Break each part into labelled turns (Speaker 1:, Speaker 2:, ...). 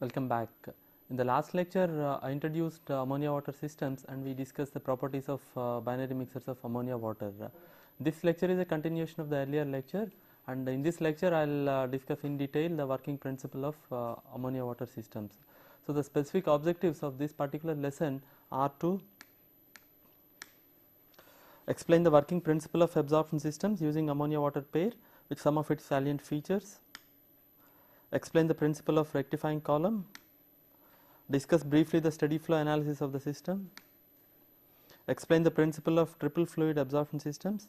Speaker 1: Welcome back. In the last lecture, I introduced ammonia water systems and we discussed the properties of binary mixtures of ammonia water. This lecture is a continuation of the earlier lecture, and in this lecture I will discuss in detail the working principle of ammonia water systems. So, the specific objectives of this particular lesson are to explain the working principle of absorption systems using ammonia water pair with some of its salient features, explain the principle of rectifying column, discuss briefly the steady flow analysis of the system, explain the principle of triple fluid absorption systems,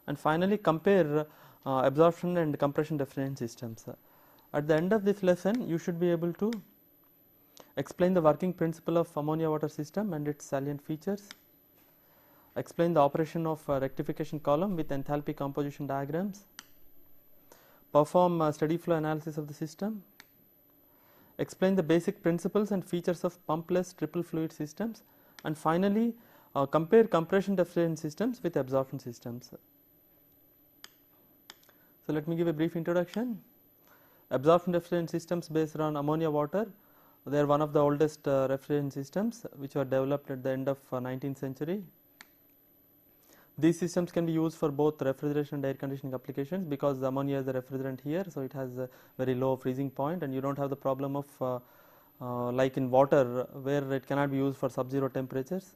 Speaker 1: and finally compare absorption and compression refrigerant systems. At the end of this lesson, you should be able to explain the working principle of ammonia water system and its salient features, explain the operation of rectification column with enthalpy composition diagrams, perform steady flow analysis of the system, explain the basic principles and features of pumpless triple fluid systems, and finally compare compression refrigerant systems with absorption systems. So, let me give a brief introduction. Absorption refrigerant systems based on ammonia water, they are one of the oldest refrigerant systems which were developed at the end of 19th century. These systems can be used for both refrigeration and air conditioning applications because the ammonia is the refrigerant here, so it has a very low freezing point and you do not have the problem of like in water where it cannot be used for sub-zero temperatures.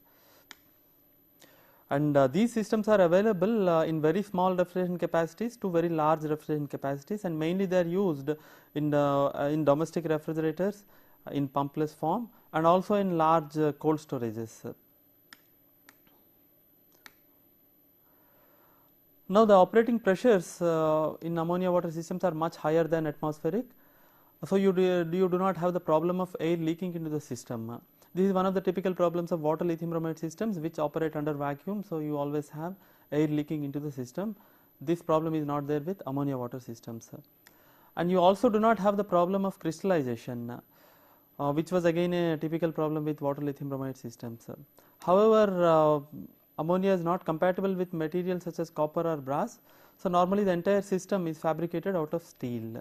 Speaker 1: And these systems are available in very small refrigeration capacities to very large refrigeration capacities, and mainly they are used in domestic refrigerators in pumpless form and also in large cold storages. Now, the operating pressures in ammonia water systems are much higher than atmospheric. So, you do not have the problem of air leaking into the system. This is one of the typical problems of water lithium bromide systems which operate under vacuum. So, you always have air leaking into the system. This problem is not there with ammonia water systems. And you also do not have the problem of crystallization, which was again a typical problem with water lithium bromide systems. However, ammonia is not compatible with materials such as copper or brass. So, normally the entire system is fabricated out of steel,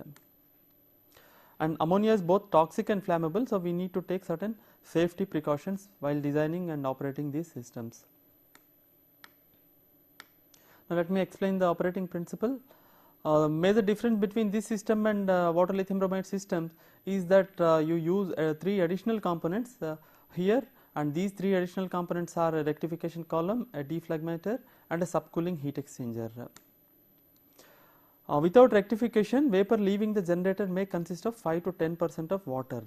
Speaker 1: and ammonia is both toxic and flammable. So, we need to take certain safety precautions while designing and operating these systems. Now, let me explain the operating principle. Major difference between this system and water lithium bromide systems is that you use 3 additional components here, and these 3 additional components are a rectification column, a deflagmator, and a subcooling heat exchanger. Without rectification, vapor leaving the generator may consist of 5 to 10% of water,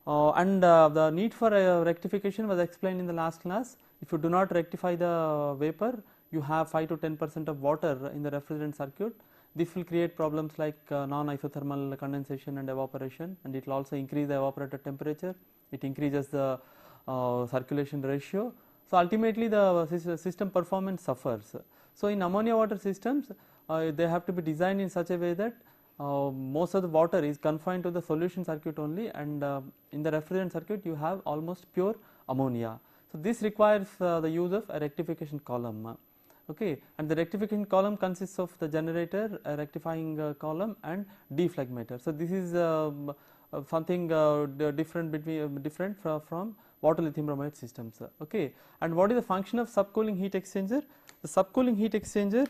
Speaker 1: and the need for rectification was explained in the last class. If you do not rectify the vapor, you have 5 to 10% of water in the refrigerant circuit. This will create problems like non-isothermal condensation and evaporation, and it will also increase the evaporator temperature. It increases the circulation ratio. So, ultimately the system performance suffers. So, in ammonia water systems, they have to be designed in such a way that most of the water is confined to the solution circuit only, and in the refrigerant circuit you have almost pure ammonia. So, this requires the use of a rectification column. Okay, and the rectification column consists of the generator, a rectifying column, and deflagmator. So, this is something different from water lithium bromide systems. Okay, and what is the function of subcooling heat exchanger? The subcooling heat exchanger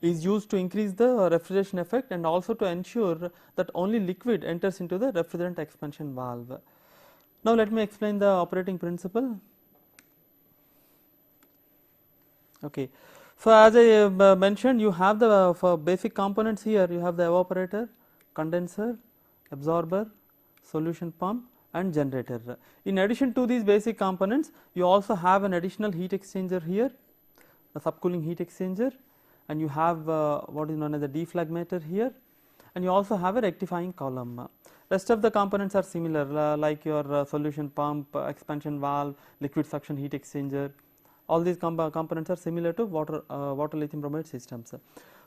Speaker 1: is used to increase the refrigeration effect and also to ensure that only liquid enters into the refrigerant expansion valve. Now, let me explain the operating principle. Okay. So, as I mentioned, you have the for basic components here, you have the evaporator, condenser, absorber, solution pump, and generator. In addition to these basic components, you also have an additional heat exchanger here, a subcooling heat exchanger, and you have what is known as a deflagmator here, and you also have a rectifying column. Rest of the components are similar, like your solution pump, expansion valve, liquid suction heat exchanger. All these components are similar to water lithium bromide systems.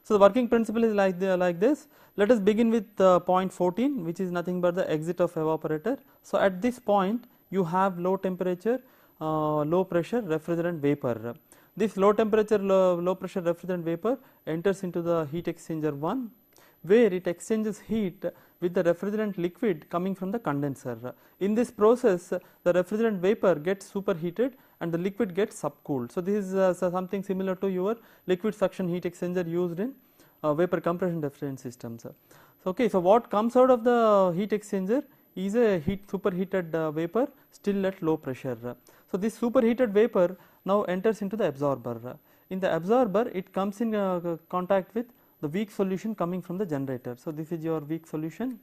Speaker 1: So, the working principle is like this. Let us begin with point 14, which is nothing but the exit of evaporator. So, at this point you have low temperature, low pressure refrigerant vapor. This low temperature, low pressure refrigerant vapor enters into the heat exchanger 1, where it exchanges heat with the refrigerant liquid coming from the condenser. In this process, the refrigerant vapor gets superheated and the liquid gets subcooled. So, this is something similar to your liquid suction heat exchanger used in vapor compression refrigerant systems. Okay, so what comes out of the heat exchanger is a superheated vapor still at low pressure. So, this superheated vapor now enters into the absorber. In the absorber, it comes in contact with the weak solution coming from the generator. So, this is your weak solution.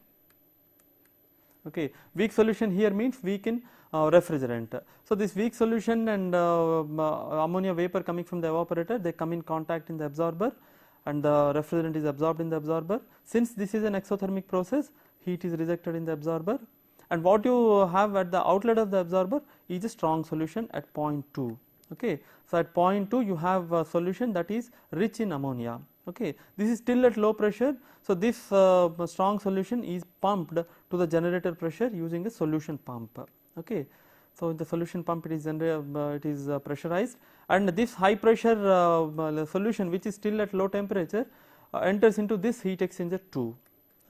Speaker 1: Okay, weak solution here means weak in refrigerant. So, this weak solution and ammonia vapor coming from the evaporator, they come in contact in the absorber and the refrigerant is absorbed in the absorber. Since this is an exothermic process, heat is rejected in the absorber, and what you have at the outlet of the absorber is a strong solution at 0.2. Okay. So, at 0.2 you have a solution that is rich in ammonia. Okay. This is still at low pressure. So, this strong solution is pumped to the generator pressure using a solution pump. Okay. So, in the solution pump it is pressurized, and this high pressure solution which is still at low temperature enters into this heat exchanger 2.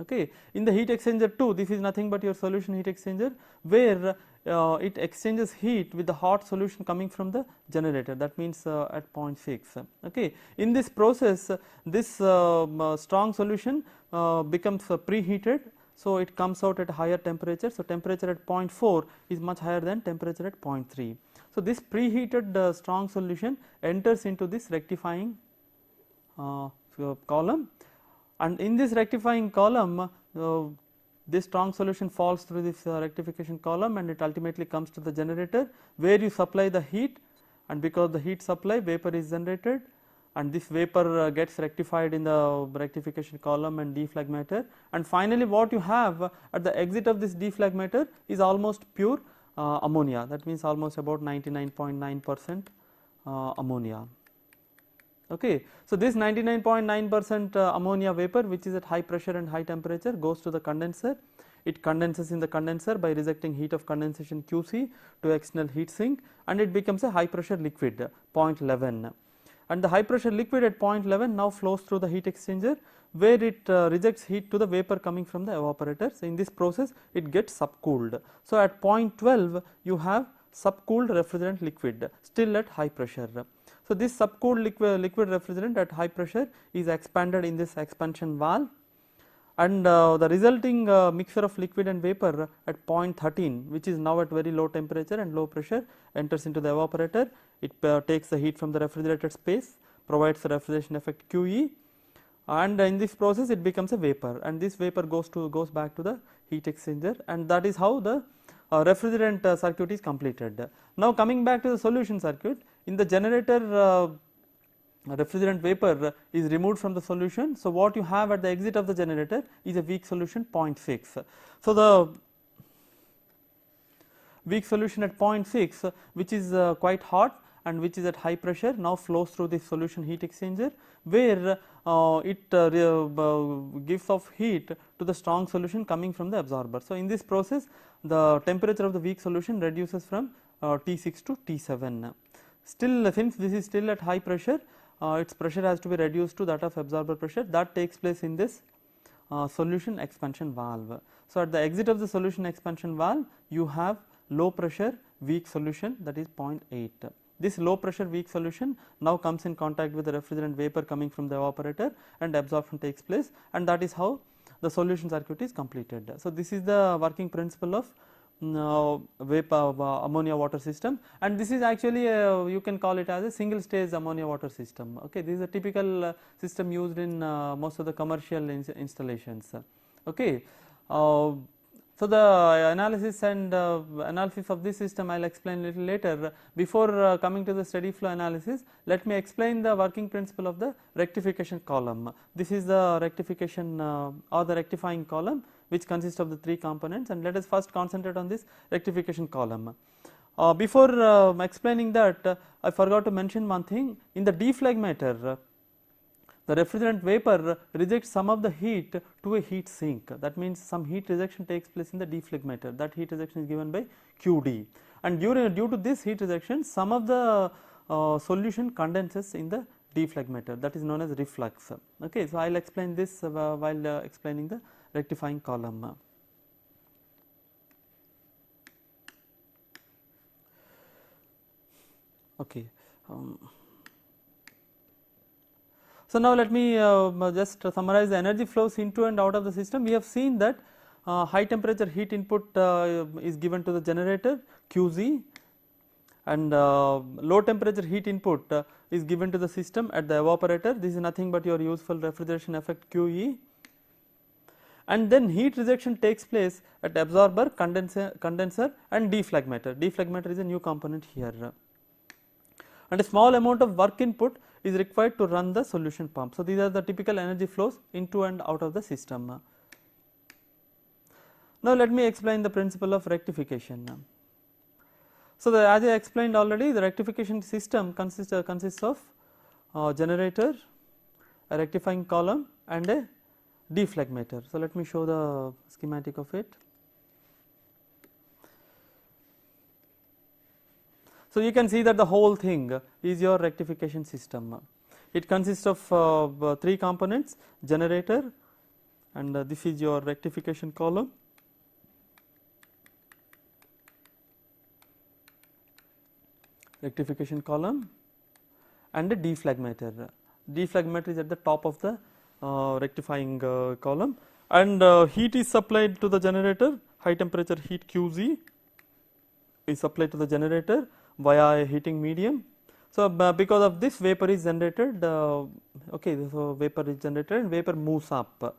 Speaker 1: Okay. In the heat exchanger 2, this is nothing but your solution heat exchanger, where it exchanges heat with the hot solution coming from the generator, that means at 0.6. Okay. In this process, this strong solution becomes preheated. So, it comes out at a higher temperature. So, temperature at 0.4 is much higher than temperature at 0.3. So, this preheated strong solution enters into this rectifying column, and in this rectifying column this strong solution falls through this rectification column, and it ultimately comes to the generator, where you supply the heat, and because the heat supply, vapor is generated, and this vapor gets rectified in the rectification column and deflagmator, and finally what you have at the exit of this deflagmator is almost pure ammonia, that means almost about 99.9% ammonia. Okay. So, this 99.9% ammonia vapor, which is at high pressure and high temperature, goes to the condenser. It condenses in the condenser by rejecting heat of condensation QC to external heat sink, and it becomes a high pressure liquid 0.11, and the high pressure liquid at 0.11 now flows through the heat exchanger, where it rejects heat to the vapor coming from the evaporator. So, in this process it gets subcooled. So, at 0.12 you have subcooled refrigerant liquid still at high pressure. So, this subcooled liquid refrigerant at high pressure is expanded in this expansion valve, and the resulting mixture of liquid and vapor at 0.13, which is now at very low temperature and low pressure, enters into the evaporator. It takes the heat from the refrigerated space, provides the refrigeration effect QE, and in this process it becomes a vapor, and this vapor goes back to the heat exchanger, and that is how the refrigerant circuit is completed. Now, coming back to the solution circuit, in the generator refrigerant vapor is removed from the solution. So, what you have at the exit of the generator is a weak solution 0.6. So, the weak solution at 0.6, which is quite hot and which is at high pressure, now flows through this solution heat exchanger, where it gives off heat to the strong solution coming from the absorber. So, in this process the temperature of the weak solution reduces from T6 to T7. Still, since this is still at high pressure, its pressure has to be reduced to that of absorber pressure. That takes place in this solution expansion valve. So, at the exit of the solution expansion valve you have low pressure weak solution, that is 0.8. This low pressure weak solution now comes in contact with the refrigerant vapor coming from the evaporator, and absorption takes place, and that is how the solution circuit is completed. So, this is the working principle of vapor ammonia water system, and this is actually you can call it as a single stage ammonia water system. Okay, this is a typical system used in most of the commercial installations. Okay. So, the analysis and analysis of this system I will explain little later. Before coming to the steady flow analysis, let me explain the working principle of the rectification column. This is the rectification or the rectifying column, which consists of the three components, and let us first concentrate on this rectification column. Before explaining that, I forgot to mention one thing. In the deflagmator, the refrigerant vapor rejects some of the heat to a heat sink. That means some heat rejection takes place in the deflagmator. That heat rejection is given by QD, and due to this heat rejection, some of the solution condenses in the deflegmator, that is known as reflux. Okay, so I will explain this while explaining the rectifying column. Okay. So now let me just summarize the energy flows into and out of the system. We have seen that high temperature heat input is given to the generator QZ, and low temperature heat input is given to the system at the evaporator. This is nothing but your useful refrigeration effect QE, and then heat rejection takes place at absorber, condenser and deflegmator. Deflegmator is a new component here, and a small amount of work input is required to run the solution pump. So, these are the typical energy flows into and out of the system. Now, let me explain the principle of rectification. So, as I explained already, the rectification system consists of generator, a rectifying column and a deflegmator. So, let me show the schematic of it. So, you can see that the whole thing is your rectification system. It consists of 3 components: generator, and this is your rectification column, and a deflegmator. Deflegmator is at the top of the rectifying column, and heat is supplied to the generator. High temperature heat QZ is supplied to the generator via a heating medium. So, because of this, vapor is generated. Okay, so vapor is generated and vapor moves up.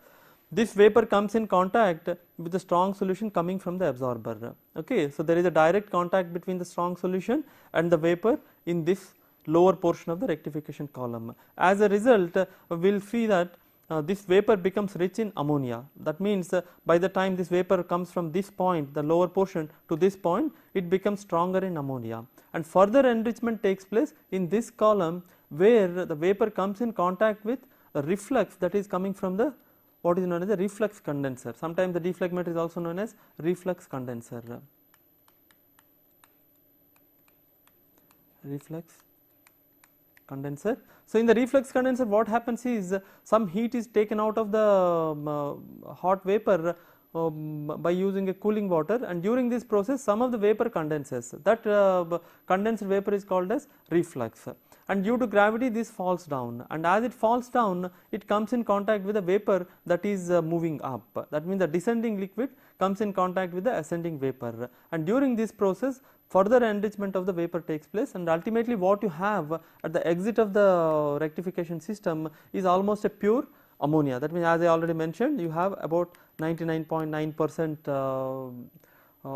Speaker 1: This vapor comes in contact with the strong solution coming from the absorber. Okay, so there is a direct contact between the strong solution and the vapor in this lower portion of the rectification column. As a result, we will see that this vapor becomes rich in ammonia. That means by the time this vapor comes from this point, the lower portion, to this point, it becomes stronger in ammonia, and further enrichment takes place in this column, where the vapor comes in contact with a reflux that is coming from the what is known as a reflux condenser. Sometimes the deflegmator is also known as reflux condenser. Reflux condenser. So, in the reflux condenser, what happens is some heat is taken out of the hot vapor by using a cooling water, and during this process some of the vapor condenses. That condensed vapor is called as reflux, and due to gravity this falls down, and as it falls down, it comes in contact with the vapor that is moving up. That means the descending liquid comes in contact with the ascending vapor, and during this process further enrichment of the vapor takes place, and ultimately what you have at the exit of the rectification system is almost a pure ammonia. That means, as I already mentioned, you have about 99.9%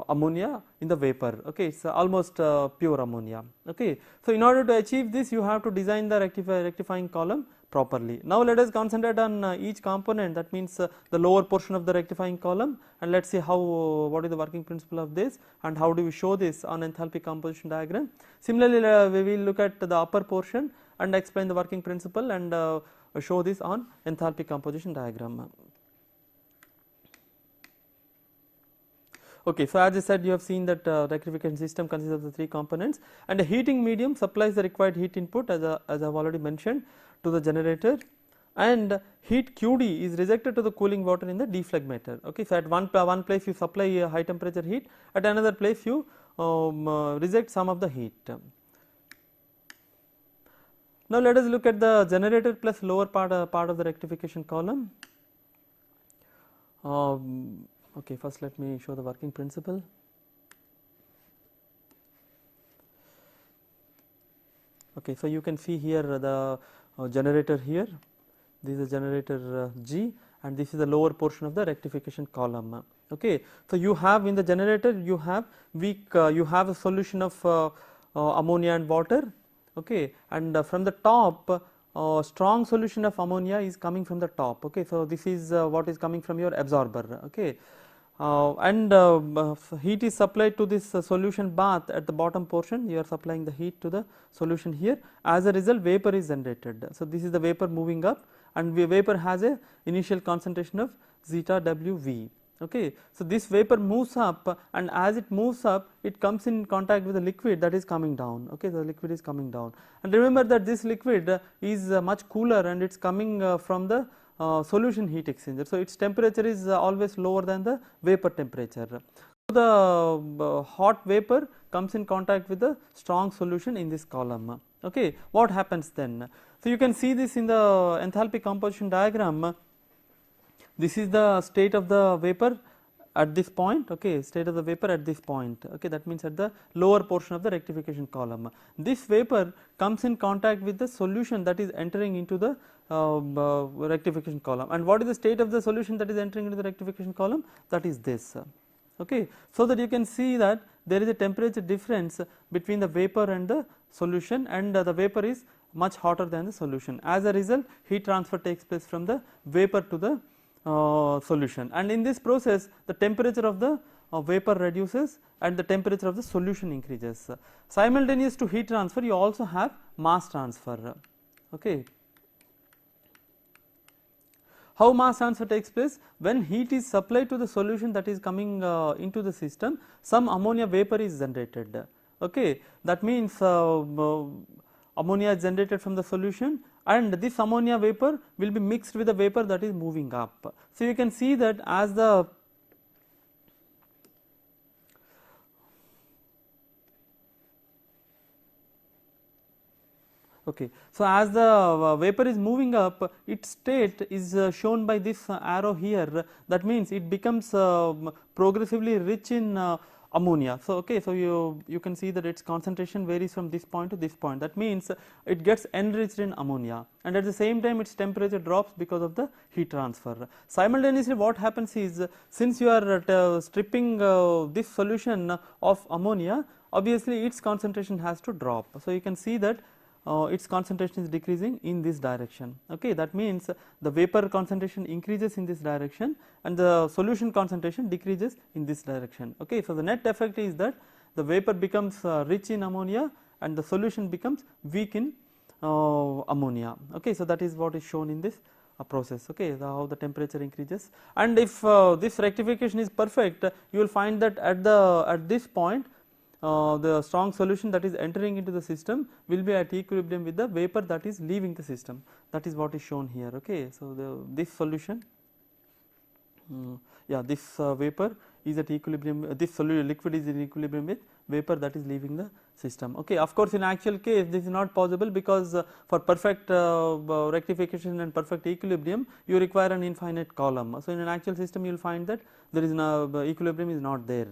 Speaker 1: ammonia in the vapor. Okay, it's almost pure ammonia. Okay, so in order to achieve this, you have to design the rectifying column properly. Now, let us concentrate on each component, that means the lower portion of the rectifying column, and let us see how what is the working principle of this and how do we show this on enthalpy composition diagram. Similarly, we will look at the upper portion and explain the working principle and show this on enthalpy composition diagram. Okay, so as I said, you have seen that rectification system consists of the 3 components, and a heating medium supplies the required heat input, as I have already mentioned, to the generator, and heat QD is rejected to the cooling water in the deflegmator. Okay, so at one place you supply a high temperature heat, at another place you reject some of the heat. Now, let us look at the generator plus lower part of the rectification column. Okay, first let me show the working principle. Okay, so you can see here the generator here. This is the generator G, and this is the lower portion of the rectification column. Okay, so you have in the generator you have you have a solution of ammonia and water. Okay, and from the top, strong solution of ammonia is coming from the top. Okay, so this is what is coming from your absorber. Okay, and heat is supplied to this solution bath at the bottom portion. You are supplying the heat to the solution here. As a result, vapor is generated. So, this is the vapor moving up, and vapor has a initial concentration of zeta WV. Okay. So, this vapor moves up, and as it moves up, it comes in contact with the liquid that is coming down. Okay. The liquid is coming down, and remember that this liquid is much cooler, and it is coming from the solution heat exchanger. So, its temperature is always lower than the vapor temperature. So, the hot vapor comes in contact with the strong solution in this column. Okay. What happens then? So, you can see this in the enthalpy composition diagram. This is the state of the vapor at this point. Okay, state of the vapor at this point. Okay, that means at the lower portion of the rectification column. This vapor comes in contact with the solution that is entering into the rectification column. And what is the state of the solution that is entering into the rectification column? That is this. Okay, so that you can see that there is a temperature difference between the vapor and the solution, and the vapor is much hotter than the solution. As a result, heat transfer takes place from the vapor to the solution, and in this process the temperature of the vapor reduces and the temperature of the solution increases. Simultaneous to heat transfer, you also have mass transfer. Okay. How mass transfer takes place? When heat is supplied to the solution that is coming into the system, some ammonia vapor is generated. Okay. That means ammonia is generated from the solution, and this ammonia vapor will be mixed with the vapor that is moving up. So, you can see that as the okay. So, as the vapor is moving up, its state is shown by this arrow here. That means it becomes progressively rich in ammonia. So, okay, so you can see that its concentration varies from this point to this point. That means it gets enriched in ammonia, and at the same time its temperature drops because of the heat transfer. Simultaneously, what happens is, since you are stripping this solution of ammonia, obviously its concentration has to drop. So, you can see that its concentration is decreasing in this direction. Okay, that means the vapor concentration increases in this direction and the solution concentration decreases in this direction. Okay, so the net effect is that the vapor becomes rich in ammonia and the solution becomes weak in ammonia. Okay, so that is what is shown in this process. Okay, how the temperature increases, and if this rectification is perfect, you will find that at this point the strong solution that is entering into the system will be at equilibrium with the vapor that is leaving the system. That is what is shown here. Okay, so this solution, this vapor is at equilibrium. This liquid is in equilibrium with vapor that is leaving the system. Okay, of course, in actual case this is not possible because for perfect rectification and perfect equilibrium you require an infinite column. So, in an actual system you will find that there is no equilibrium is not there.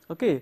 Speaker 1: Okay.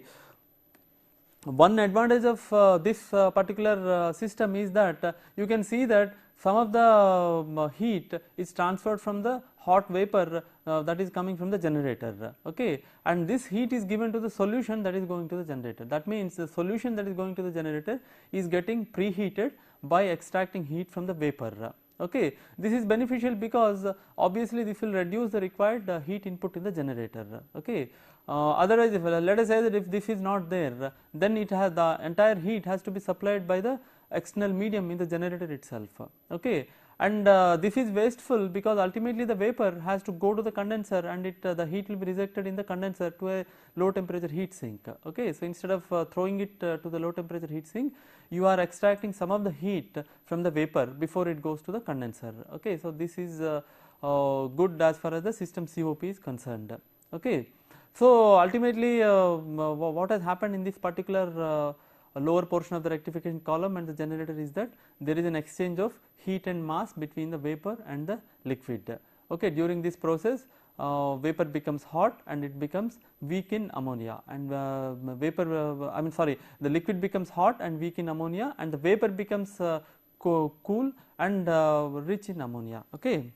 Speaker 1: One advantage of this particular system is that you can see that some of the heat is transferred from the hot vapor that is coming from the generator. Okay, and this heat is given to the solution that is going to the generator. That means the solution that is going to the generator is getting preheated by extracting heat from the vapor. Okay, this is beneficial because obviously this will reduce the required heat input in the generator. Okay, otherwise, if let us say that if this is not there, then it has the entire heat has to be supplied by the external medium in the generator itself. Okay, and this is wasteful because ultimately the vapor has to go to the condenser and the heat will be rejected in the condenser to a low temperature heat sink. Okay, so instead of throwing it to the low temperature heat sink, you are extracting some of the heat from the vapor before it goes to the condenser. Okay, so this is good as far as the system COP is concerned. Okay, so ultimately what has happened in this particular lower portion of the rectification column and the generator is that there is an exchange of heat and mass between the vapor and the liquid. Okay, during this process vapor becomes hot and it becomes weak in ammonia, and the liquid becomes hot and weak in ammonia, and the vapor becomes cool and rich in ammonia. Okay.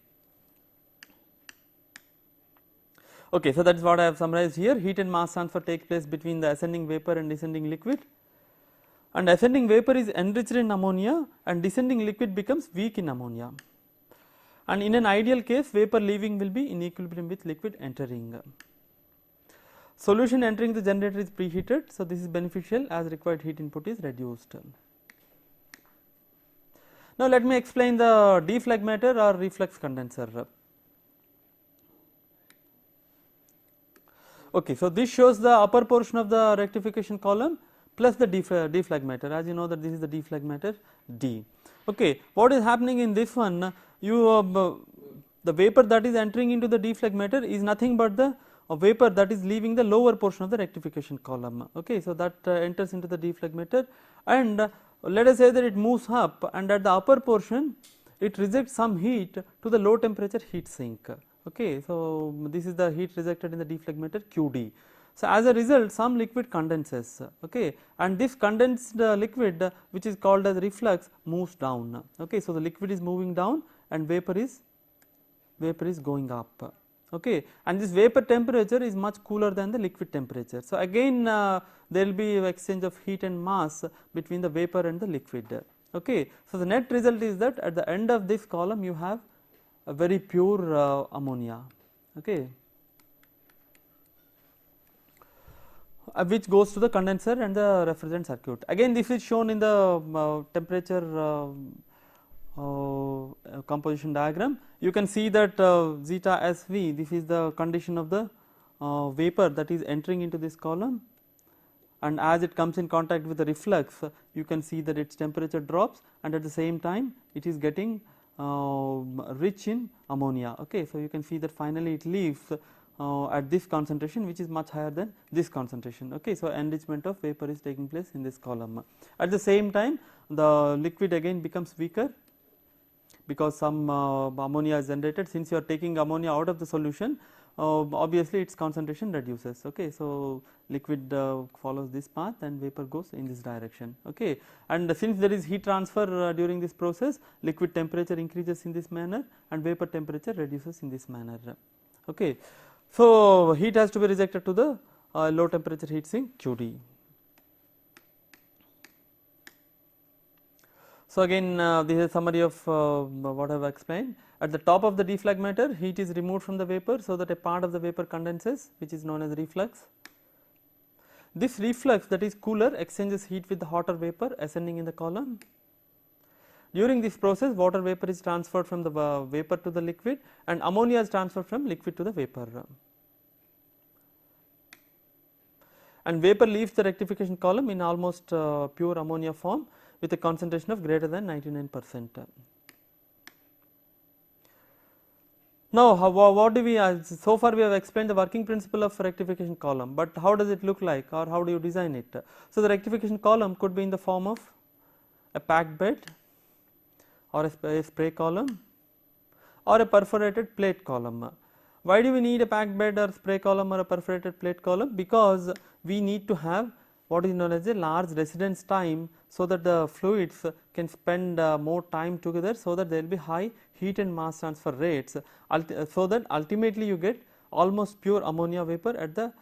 Speaker 1: Okay, so that is what I have summarized here. Heat and mass transfer take place between the ascending vapor and descending liquid, and ascending vapor is enriched in ammonia and descending liquid becomes weak in ammonia. And in an ideal case, vapor leaving will be in equilibrium with liquid entering. Solution entering the generator is preheated, so this is beneficial as required heat input is reduced. Now, let me explain the deflegmator or reflux condenser. Okay, so this shows the upper portion of the rectification column plus the deflagmator. As you know that this is the deflagmator D. Okay, what is happening in this one? The vapor that is entering into the deflagmator is nothing but the vapor that is leaving the lower portion of the rectification column. Okay, so that enters into the deflagmator, and let us say that it moves up, and at the upper portion it rejects some heat to the low temperature heat sink. Okay, so this is the heat rejected in the deflagmator QD. So as a result, some liquid condenses. Okay, and this condensed liquid, which is called as reflux, moves down. Okay, so the liquid is moving down and vapor is going up. Okay, and this vapor temperature is much cooler than the liquid temperature. So again, there will be exchange of heat and mass between the vapor and the liquid. Okay, so the net result is that at the end of this column you have a very pure ammonia. Okay, which goes to the condenser and the refrigerant circuit. Again, this is shown in the temperature composition diagram. You can see that zeta SV, this is the condition of the vapor that is entering into this column, and as it comes in contact with the reflux, you can see that its temperature drops, and at the same time it is getting rich in ammonia. Okay, so you can see that finally it leaves at this concentration, which is much higher than this concentration. Okay, so enrichment of vapor is taking place in this column. At the same time, the liquid again becomes weaker because some ammonia is generated. Since you are taking ammonia out of the solution, obviously its concentration reduces. Okay, so liquid follows this path and vapor goes in this direction. Okay, and since there is heat transfer during this process, liquid temperature increases in this manner and vapor temperature reduces in this manner. Okay, so heat has to be rejected to the low temperature heat sink QD. So again, this is a summary of what I have explained. At the top of the deflagmator, heat is removed from the vapor, so that a part of the vapor condenses, which is known as reflux. This reflux, that is cooler, exchanges heat with the hotter vapor ascending in the column. During this process, water vapor is transferred from the vapor to the liquid, and ammonia is transferred from liquid to the vapor. And vapor leaves the rectification column in almost pure ammonia form with a concentration of greater than 99%. Now, what do we, so far we have explained the working principle of rectification column, but how does it look like, or how do you design it? So the rectification column could be in the form of a packed bed, or a spray column, or a perforated plate column. Why do we need a packed bed or spray column or a perforated plate column? Because we need to have what is known as a large residence time, so that the fluids can spend more time together, so that there will be high heat and mass transfer rates, so that ultimately you get almost pure ammonia vapor at the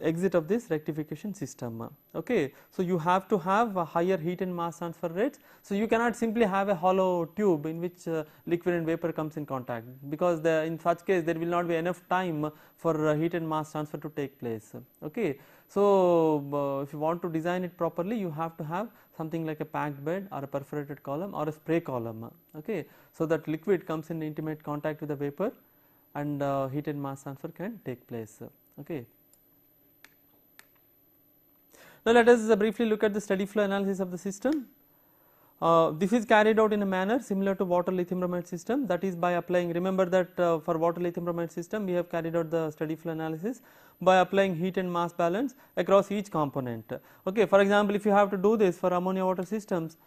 Speaker 1: exit of this rectification system. Okay, so you have to have a higher heat and mass transfer rates. So you cannot simply have a hollow tube in which liquid and vapor comes in contact, because in such case there will not be enough time for heat and mass transfer to take place. Okay, so if you want to design it properly, you have to have something like a packed bed or a perforated column or a spray column. Okay, so that liquid comes in intimate contact with the vapor and heat and mass transfer can take place. Okay. Now let us briefly look at the steady flow analysis of the system. This is carried out in a manner similar to water lithium bromide system, that is by applying, remember that for water lithium bromide system we have carried out the steady flow analysis by applying heat and mass balance across each component. Okay, for example, if you have to do this for ammonia water systems,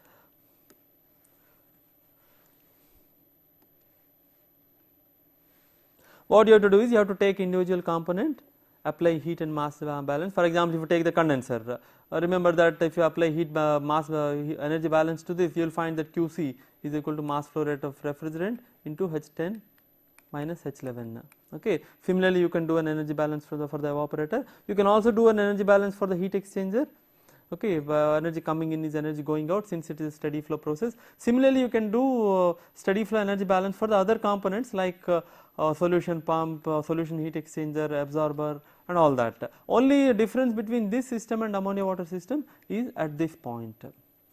Speaker 1: what you have to do is you have to take individual component, apply heat and mass balance. For example, if you take the condenser, remember that if you apply heat mass energy balance to this, you will find that QC is equal to mass flow rate of refrigerant into H10 minus H11. Okay. Similarly, you can do an energy balance for the evaporator. You can also do an energy balance for the heat exchanger. Okay, energy coming in is energy going out, since it is a steady flow process. Similarly, you can do steady flow energy balance for the other components like solution pump, solution heat exchanger, absorber and all that. Only difference between this system and ammonia water system is at this point.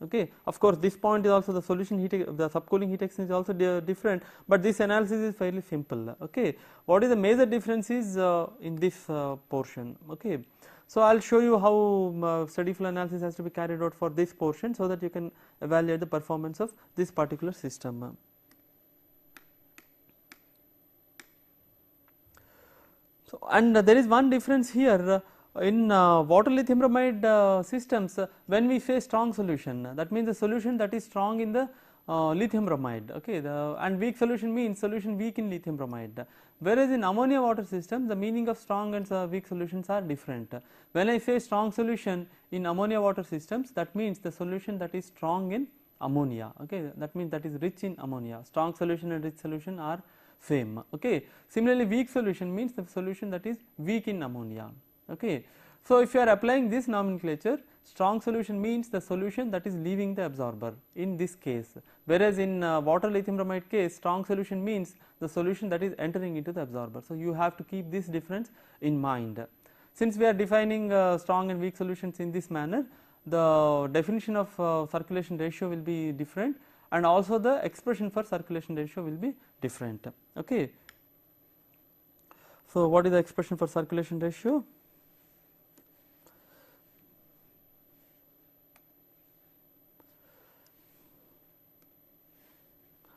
Speaker 1: Okay, of course, this point is also the solution heat, the subcooling heat exchange is also different, but this analysis is fairly simple. Okay, what is the major difference is in this portion. Okay, so I will show you how steady flow analysis has to be carried out for this portion, so that you can evaluate the performance of this particular system. So, and there is one difference here. In water lithium bromide systems, when we say strong solution, that means the solution that is strong in the lithium bromide, okay, and weak solution means solution weak in lithium bromide. Whereas in ammonia water system, the meaning of strong and weak solutions are different. When I say strong solution in ammonia water systems, that means the solution that is strong in ammonia, okay, that means that is rich in ammonia. Strong solution and rich solution are same. Okay. Similarly, weak solution means the solution that is weak in ammonia. Okay. So, if you are applying this nomenclature, strong solution means the solution that is leaving the absorber in this case, whereas in water lithium bromide case, strong solution means the solution that is entering into the absorber. So, you have to keep this difference in mind. Since we are defining strong and weak solutions in this manner, the definition of circulation ratio will be different, and also the expression for circulation ratio will be different. Okay. So, what is the expression for circulation ratio?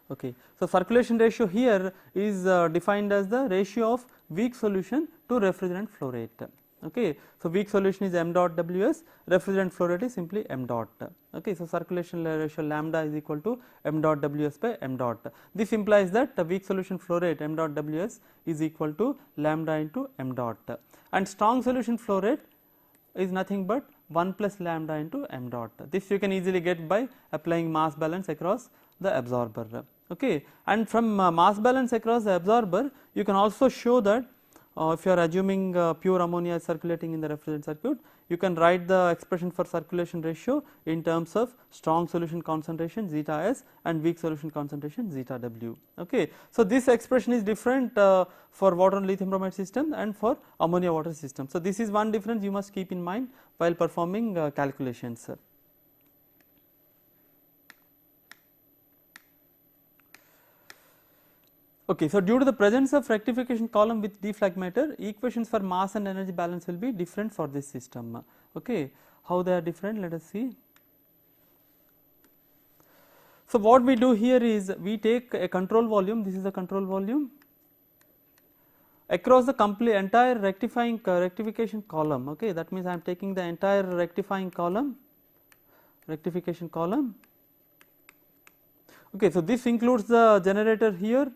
Speaker 1: Okay. So, circulation ratio here is defined as the ratio of weak solution to refrigerant flow rate. Okay. So, weak solution is m dot Ws, refrigerant flow rate is simply m dot. Okay. So, circulation ratio lambda is equal to m dot Ws by m dot. This implies that the weak solution flow rate m dot Ws is equal to lambda into m dot, and strong solution flow rate is nothing but 1 plus lambda into m dot. This you can easily get by applying mass balance across the absorber. Okay. And from mass balance across the absorber, you can also show that if you are assuming pure ammonia circulating in the refrigerant circuit, you can write the expression for circulation ratio in terms of strong solution concentration zeta S and weak solution concentration zeta W. Okay. So, this expression is different for water and lithium bromide system and for ammonia water system. So, this is one difference you must keep in mind while performing calculations. Okay, so due to the presence of rectification column with defragmenter, equations for mass and energy balance will be different for this system. Okay, how they are different? Let us see. So, what we do here is we take a control volume. This is the control volume across the complete entire rectification column. Okay, that means I am taking the entire rectification column. Okay, so this includes the generator here,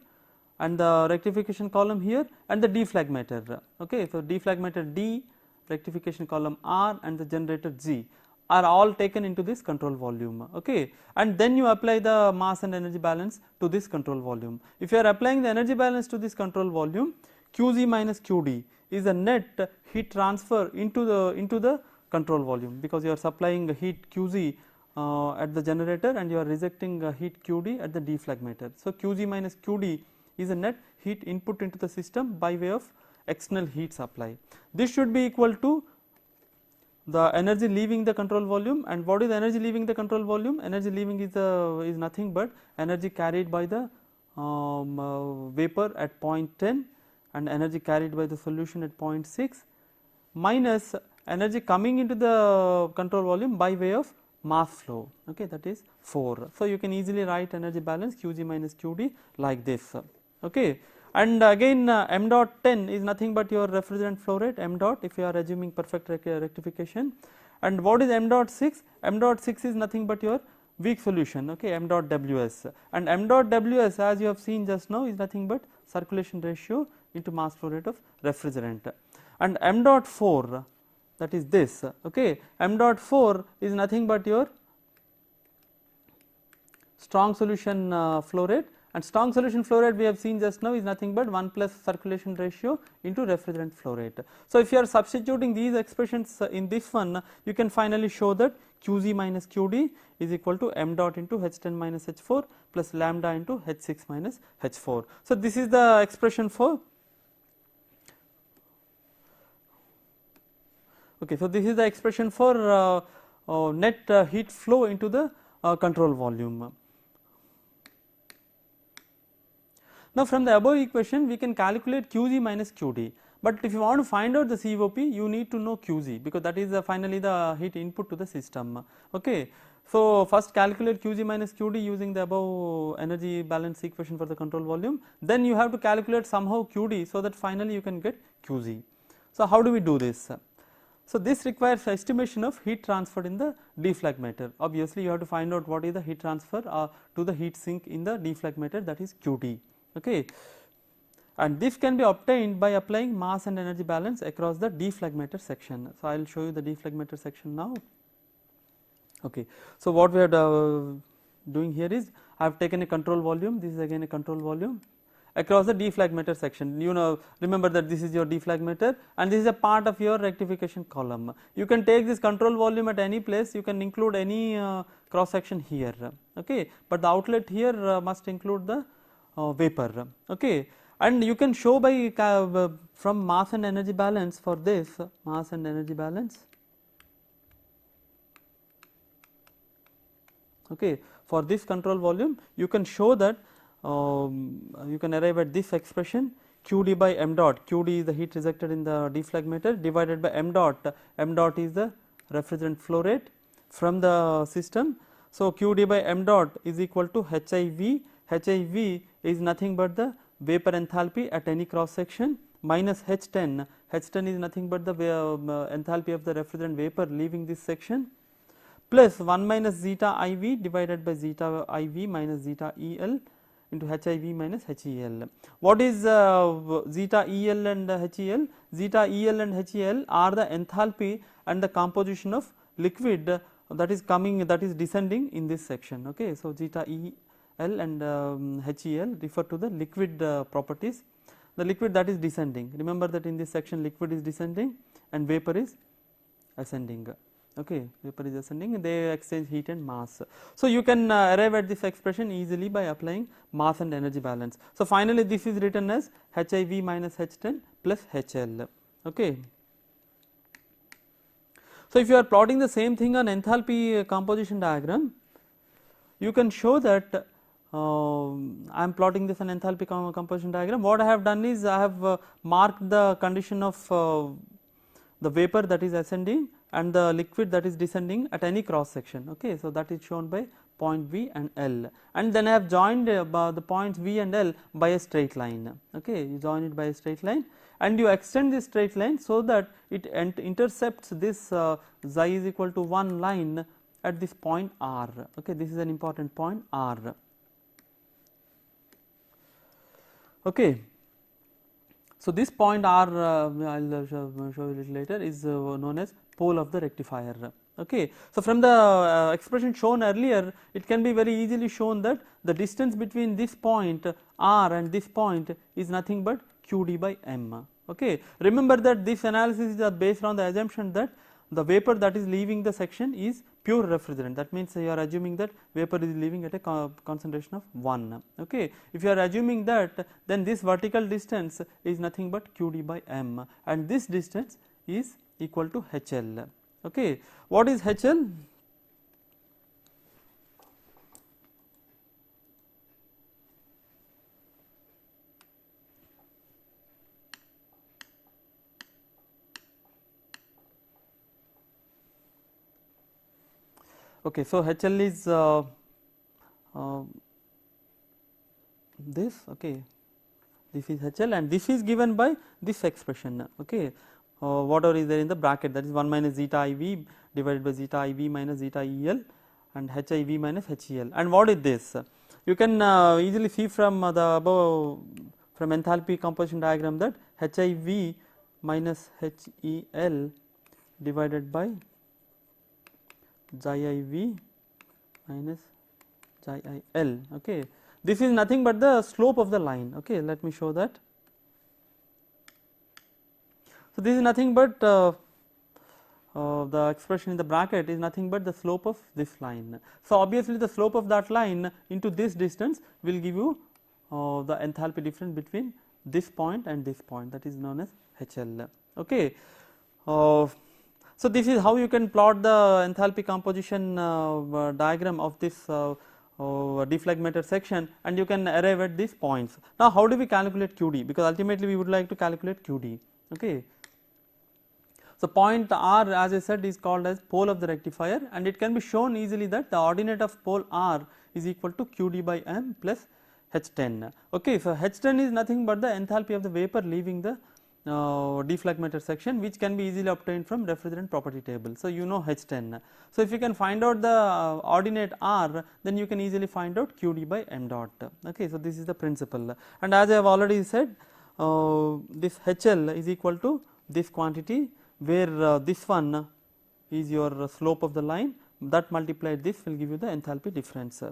Speaker 1: and the rectification column here, and the defragmenter. Okay. So, defragmenter D, rectification column R, and the generator G are all taken into this control volume. Okay. And then you apply the mass and energy balance to this control volume. If you are applying the energy balance to this control volume, Qg minus Qd is the net heat transfer into the control volume, because you are supplying heat Qg at the generator and you are rejecting heat Qd at the defragmenter. So, Qg minus Qd is a net heat input into the system by way of external heat supply. This should be equal to the energy leaving the control volume. And what is the energy leaving the control volume? Energy leaving is nothing but energy carried by the vapor at point 10 and energy carried by the solution at point 6 minus energy coming into the control volume by way of mass flow. Okay, that is 4. So, you can easily write energy balance Qg minus Qd like this. Okay. And again m dot 10 is nothing but your refrigerant flow rate m dot, if you are assuming perfect rectification. And what is m dot 6? M dot 6 is nothing but your weak solution, okay, m dot Ws, and m dot Ws, as you have seen just now, is nothing but circulation ratio into mass flow rate of refrigerant. And m dot 4, that is this, okay, m dot 4 is nothing but your strong solution flow rate, and strong solution flow rate we have seen just now is nothing but 1 plus circulation ratio into refrigerant flow rate. So, if you are substituting these expressions in this one, you can finally show that Qg minus Qd is equal to m dot into H10 minus H4 plus lambda into H6 minus H4. So, this is the expression for okay. So, this is the expression for net heat flow into the control volume. Now, from the above equation we can calculate Qg minus Qd, but if you want to find out the COP you need to know Qg, because that is finally the heat input to the system. Okay. So, first calculate Qg minus Qd using the above energy balance equation for the control volume, then you have to calculate somehow Qd, so that finally you can get Qg. So, how do we do this? So, this requires estimation of heat transferred in the deflagmator. Obviously, you have to find out what is the heat transfer to the heat sink in the deflagmator, that is Qd. Okay. And this can be obtained by applying mass and energy balance across the deflagmator section. So, I will show you the deflagmator section now. Okay. So, what we are doing here is I have taken a control volume, this is again a control volume across the deflagmator section. You know, remember that this is your deflagmator and this is a part of your rectification column. You can take this control volume at any place, you can include any cross section here, okay, but the outlet here must include the vapor, okay. And you can show by from mass and energy balance for this mass and energy balance, okay, for this control volume you can show that you can arrive at this expression Qd by m dot. Qd is the heat rejected in the deflagmator divided by m dot. M dot is the refrigerant flow rate from the system. So, Qd by m dot is equal to HIV. HIV is nothing but the vapor enthalpy at any cross section minus H10. H10 is nothing but the enthalpy of the refrigerant vapor leaving this section, plus 1 minus zeta IV divided by zeta IV minus zeta EL into HIV minus HEL. What is zeta EL and HEL? Zeta EL and HEL are the enthalpy and the composition of liquid that is descending in this section. Okay. So, zeta EL and HEL refer to the liquid properties, the liquid that is descending. Remember that in this section liquid is descending and vapor is ascending. Okay, vapor is ascending, they exchange heat and mass. So, you can arrive at this expression easily by applying mass and energy balance. So, finally, this is written as HIV minus H10 plus HL. Okay. So, if you are plotting the same thing on enthalpy composition diagram, you can show that I am plotting this on enthalpy composition diagram. What I have done is I have marked the condition of the vapor that is ascending and the liquid that is descending at any cross section. Okay. So, that is shown by point V and L, and then I have joined the points V and L by a straight line. Okay. You join it by a straight line and you extend this straight line so that it intercepts this xi is equal to 1 line at this point R. Okay. This is an important point R. Okay. So, this point R I will show you a little later is known as pole of the rectifier. Okay. So, from the expression shown earlier, it can be very easily shown that the distance between this point R and this point is nothing but Qd by m. Okay. Remember that this analysis is based on the assumption that the vapor that is leaving the section is pure refrigerant. That means you are assuming that vapor is leaving at a concentration of 1. Okay. If you are assuming that, then this vertical distance is nothing but Qd by m, and this distance is equal to HL. Okay. What is HL? Okay. So, HL is this. Okay. This is HL and this is given by this expression. Okay. Whatever is there in the bracket, that is 1 minus zeta IV divided by zeta IV minus zeta EL and HIV minus HEL. And what is this? You can easily see from the above, from enthalpy composition diagram, that HIV minus HEL divided by xi IV minus xi IL. Okay. This is nothing but the slope of the line. Okay. Let me show that. So, this is nothing but the expression in the bracket is nothing but the slope of this line. So, obviously, the slope of that line into this distance will give you the enthalpy difference between this point and this point, that is known as HL. Okay. So, So, this is how you can plot the enthalpy composition diagram of this defragmented section, and you can arrive at these points. Now, how do we calculate QD? Because ultimately we would like to calculate QD. Okay. So, point R, as I said, is called as pole of the rectifier, and it can be shown easily that the ordinate of pole R is equal to QD by M plus H10. Okay. So, H10 is nothing but the enthalpy of the vapor leaving the defragmented section, which can be easily obtained from refrigerant property table. So, you know H10. So, if you can find out the ordinate R, then you can easily find out QD by M dot. Okay. So, this is the principle, and as I have already said, this HL is equal to this quantity, where this one is your slope of the line, that multiplied this will give you the enthalpy difference.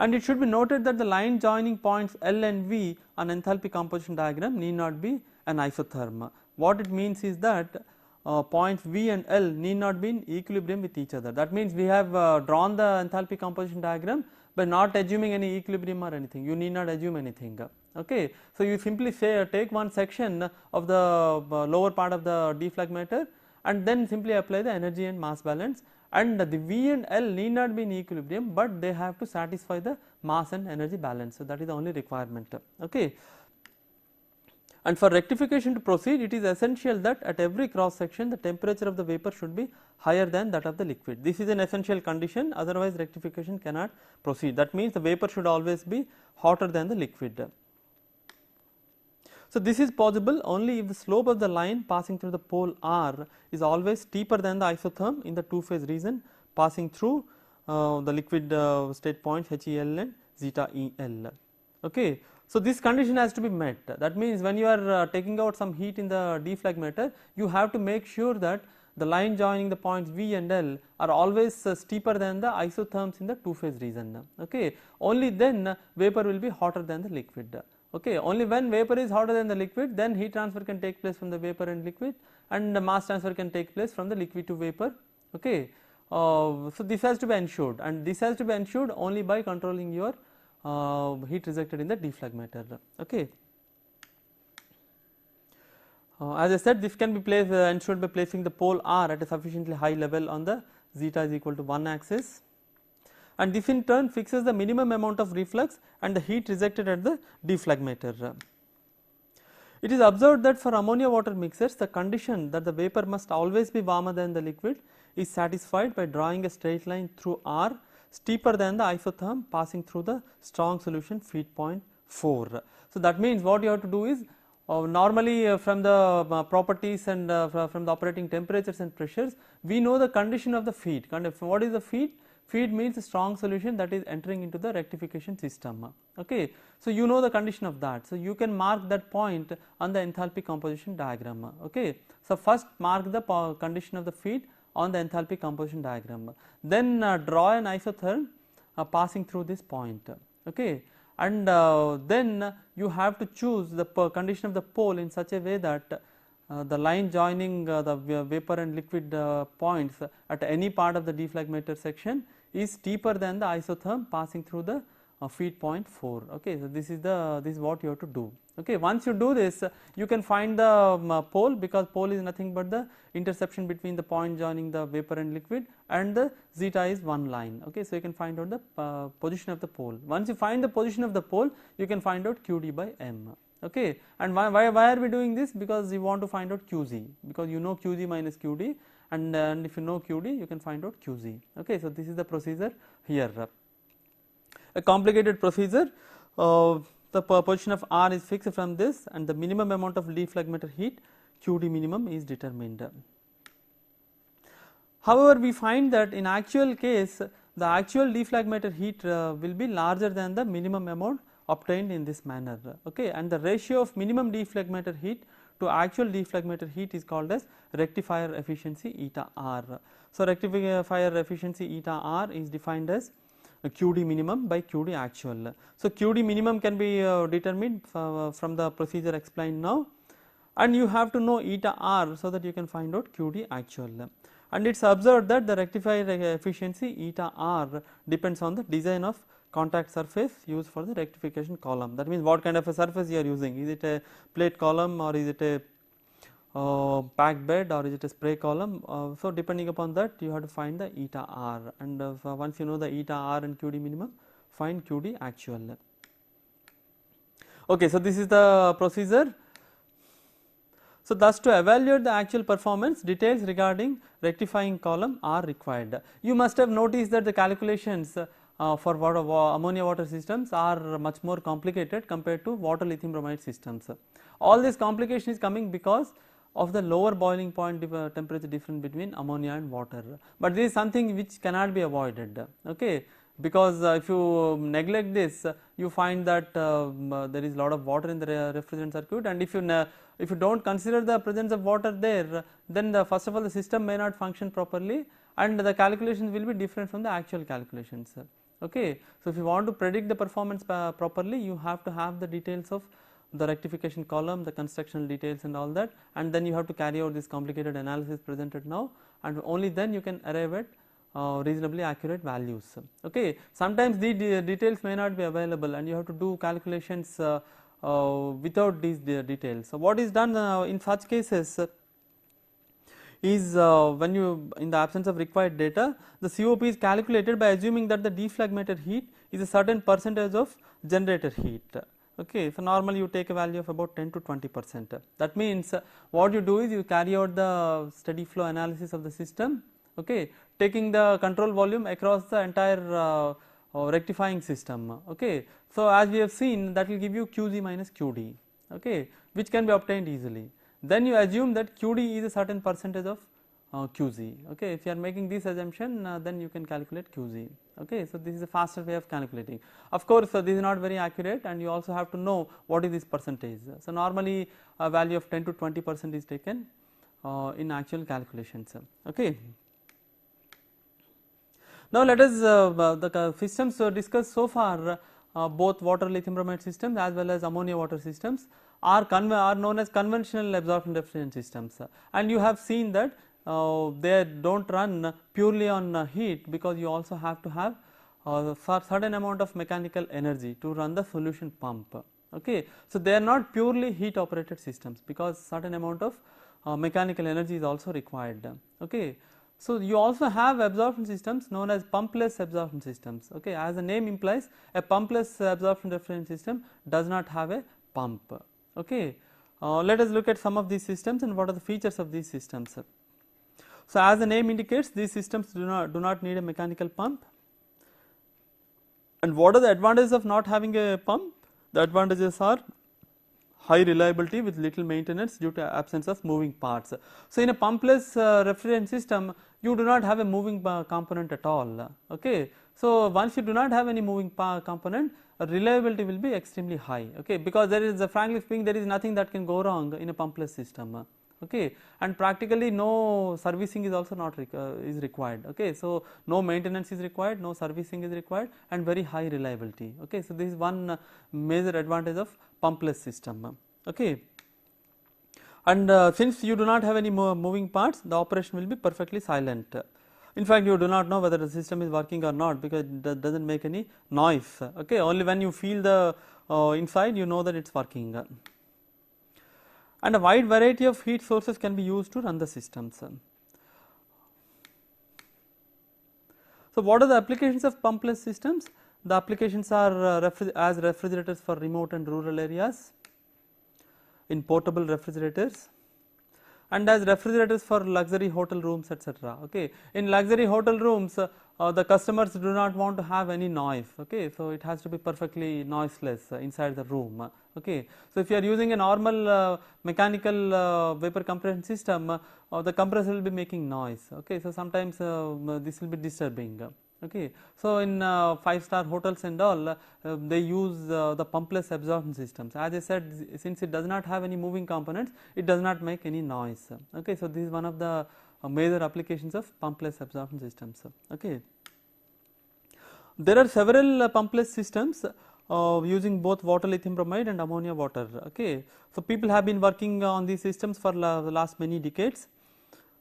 Speaker 1: And it should be noted that the line joining points L and V on enthalpy composition diagram need not be an isotherm. What it means is that points V and L need not be in equilibrium with each other. That means we have drawn the enthalpy composition diagram by not assuming any equilibrium or anything. You need not assume anything. Okay. So, you simply say take one section of the lower part of the defragmentor and then simply apply the energy and mass balance, and the V and L need not be in equilibrium, but they have to satisfy the mass and energy balance. So, that is the only requirement. Okay. And for rectification to proceed, it is essential that at every cross section the temperature of the vapor should be higher than that of the liquid. This is an essential condition, otherwise rectification cannot proceed. That means the vapor should always be hotter than the liquid. So, this is possible only if the slope of the line passing through the pole R is always steeper than the isotherm in the two phase region passing through the liquid state points HEL and zeta EL. Okay. So, this condition has to be met. That means, when you are taking out some heat in the defragmentor, you have to make sure that the line joining the points V and L are always steeper than the isotherms in the two phase region. Okay. Only then vapor will be hotter than the liquid. Okay. Only when vapor is hotter than the liquid, then heat transfer can take place from the vapor and liquid, and the mass transfer can take place from the liquid to vapor. Okay. So, this has to be ensured, and this has to be ensured only by controlling your heat rejected in the defragmentor. Okay. As I said, this can be placed ensured by placing the pole R at a sufficiently high level on the zeta is equal to 1 axis, and this in turn fixes the minimum amount of reflux and the heat rejected at the defragmentor. It is observed that for ammonia water mixers, the condition that the vapor must always be warmer than the liquid is satisfied by drawing a straight line through R steeper than the isotherm passing through the strong solution feed point 4. So, that means what you have to do is normally from the properties and from the operating temperatures and pressures, we know the condition of the feed. What is the feed? Feed means a strong solution that is entering into the rectification system. Okay. So, you know the condition of that. So, you can mark that point on the enthalpy composition diagram. Okay. So, first mark the condition of the feed on the enthalpy composition diagram, then draw an isotherm passing through this point. Okay. And then you have to choose the condition of the pole in such a way that the line joining the vapor and liquid points at any part of the defragmentor section is steeper than the isotherm passing through the feed point 4. Okay. So, this is what you have to do. Okay. Once you do this, you can find the pole, because pole is nothing but the interception between the point joining the vapor and liquid, and the zeta is one line. Okay. So, you can find out the position of the pole. Once you find the position of the pole, you can find out QD by M. Okay. And why are we doing this? Because we want to find out QZ, because you know QG minus QD, and if you know QD, you can find out QZ. Okay. So, this is the procedure here. A complicated procedure. The position of R is fixed from this, and the minimum amount of defragmentor heat QD minimum is determined. However, we find that in actual case, the actual defragmentor heat will be larger than the minimum amount obtained in this manner. Okay. And the ratio of minimum defragmentor heat to actual defragmentor heat is called as rectifier efficiency eta R. So, rectifier efficiency eta R is defined as QD minimum by QD actual. So, QD minimum can be determined from the procedure explained now, and you have to know eta R so that you can find out QD actual. And it is observed that the rectifier efficiency eta R depends on the design of contact surface used for the rectification column. That means, what kind of a surface you are using? Is it a plate column, or is it a packed bed or is it a spray column. So depending upon that you have to find the eta r, and once you know the eta r and QD minimum, find QD actual. Okay, so this is the procedure. So thus to evaluate the actual performance, details regarding rectifying column are required. You must have noticed that the calculations for ammonia water systems are much more complicated compared to water lithium bromide systems. All this complication is coming because of the lower boiling point temperature difference between ammonia and water, but this is something which cannot be avoided. Okay, because if you neglect this, you find that there is a lot of water in the refrigerant circuit, and if you do not consider the presence of water there, then first of all the system may not function properly and the calculations will be different from the actual calculations. Okay. So, if you want to predict the performance properly, you have to have the details of the rectification column, the constructional details and all that, and then you have to carry out this complicated analysis presented now, and only then you can arrive at reasonably accurate values. Okay. Sometimes the details may not be available and you have to do calculations without these details. So, what is done in such cases is when you, in the absence of required data, the COP is calculated by assuming that the deflagrated heat is a certain percentage of generator heat. Okay. So, normally you take a value of about 10 to 20%. That means what you do is you carry out the steady flow analysis of the system, okay, taking the control volume across the entire rectifying system. Okay. So, as we have seen, that will give you QG minus QD, okay, which can be obtained easily. Then you assume that QD is a certain percentage of QG. Okay. If you are making this assumption, then you can calculate QG. Okay. So, this is a faster way of calculating. Of course, this is not very accurate and you also have to know what is this percentage. So, normally a value of 10 to 20% is taken in actual calculations. Okay. Now, let us the systems discussed so far, both water lithium bromide systems as well as ammonia water systems are known as conventional absorption refrigerant systems, and you have seen that they do not run purely on heat, because you also have to have certain amount of mechanical energy to run the solution pump. Okay. So, they are not purely heat operated systems, because certain amount of mechanical energy is also required. Okay. So, you also have absorption systems known as pumpless absorption systems. Okay. As the name implies, a pumpless absorption refrigerant system does not have a pump. Okay. Let us look at some of these systems and what are the features of these systems. So, as the name indicates, these systems do not need a mechanical pump. And what are the advantages of not having a pump? The advantages are high reliability with little maintenance due to absence of moving parts. So, in a pumpless refrigerant system, you do not have a moving component at all. Okay. So, once you do not have any moving component, reliability will be extremely high. Okay. Because there is, frankly speaking, there is nothing that can go wrong in a pumpless system. Okay. And practically no servicing is also not is required. Okay. So, no maintenance is required, no servicing is required, and very high reliability. Okay. So, this is one major advantage of pumpless system. Okay. And since you do not have any moving parts, the operation will be perfectly silent. In fact, you do not know whether the system is working or not, because it does not make any noise. Okay. Only when you feel the inside, you know that it is working. And a wide variety of heat sources can be used to run the systems. So, what are the applications of pumpless systems? The applications are as refrigerators for remote and rural areas, in portable refrigerators, and as refrigerators for luxury hotel rooms, etc. Okay. In luxury hotel rooms, the customers do not want to have any noise. Okay. So, it has to be perfectly noiseless inside the room. Okay. So, if you are using a normal mechanical vapor compression system, the compressor will be making noise. Okay. So, sometimes this will be disturbing. Okay. So, in 5-star hotels and all, they use the pumpless absorption systems. As I said, since it does not have any moving components, it does not make any noise. Okay. So, this is one of the major applications of pumpless absorption systems. Okay. There are several pumpless systems using both water lithium bromide and ammonia water. Okay. So, people have been working on these systems for the last many decades.